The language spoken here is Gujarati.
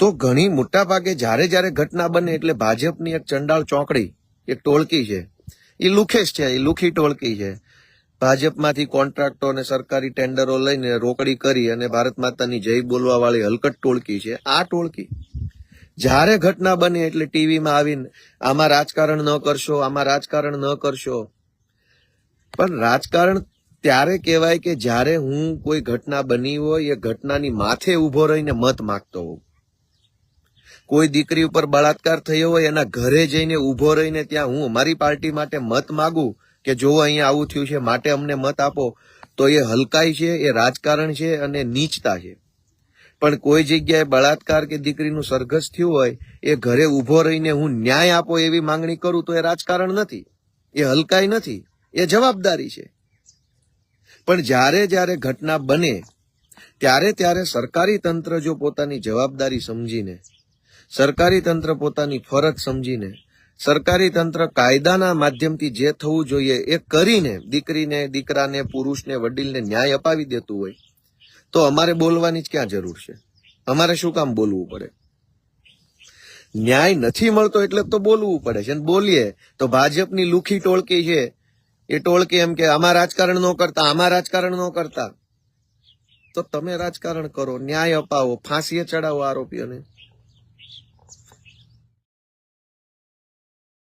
તો ઘણી મોટા ભાગે જ્યારે જ્યારે ઘટના બને એટલે ભાજપની એક ચંડાળ ચોકડી, એક ટોળકી છે, એ લુખેશ છે, એ લુખી ટોળકી છે. ભાજપમાંથી કોન્ટ્રાક્ટો અને સરકારી ટેન્ડરો લઈને રોકડી કરી અને ભારત માતાની જય બોલવા વાળી હલકટ ટોળકી છે. આ ટોળકી જ્યારે ઘટના બને એટલે ટીવીમાં આવીને આમાં રાજકારણ ન કરશો, આમાં રાજકારણ ન કરશો. પણ રાજકારણ ત્યારે કહેવાય કે જ્યારે હું કોઈ ઘટના બની હોય એ ઘટનાની માથે ઉભો રહીને મત માંગતો હોઉં. કોઈ દીકરી ઉપર બળાત્કાર થયો હોય એના ઘરે જઈને ઉભો રહીને ત્યાં હું અમારી પાર્ટી માટે મત માંગુ કે જો અહીંયા આવું થયું છે માટે અમને મત આપો, તો એ હલકાઈ છે, એ રાજકારણ છે અને નીચતા છે. પણ કોઈ જગ્યાએ બળાત્કાર કે દીકરીનું સરઘસ થયું હોય એ ઘરે ઉભો રહીને હું ન્યાય આપો એવી માંગણી કરું તો એ રાજકારણ નથી, એ હલકાઈ નથી, એ જવાબદારી છે. પણ જ્યારે જ્યારે ઘટના બને ત્યારે ત્યારે સરકારી તંત્ર જો પોતાની જવાબદારી સમજીને, સરકારી તંત્ર પોતાની ફરજ સમજીને, સરકારી તંત્ર કાયદાના માધ્યમથી જે થવું જોઈએ એ કરીને દીકરીને, દીકરાને, પુરુષને, વડીલને ન્યાય અપાવી દેતું હોય તો અમારે બોલવાની જ ક્યાં જરૂર છે? અમારે શું કામ બોલવું પડે? ન્યાય નથી મળતો એટલે તો બોલવું પડે છે. અને બોલીએ તો ભાજપની લુખી ટોળકી છે, એ ટોળકી એમ કે આમાં રાજકારણ ન કરતા, આમાં રાજકારણ ન કરતા. તો તમે રાજકારણ કરો, ન્યાય અપાવો, ફાંસીએ ચડાવો આરોપીઓને.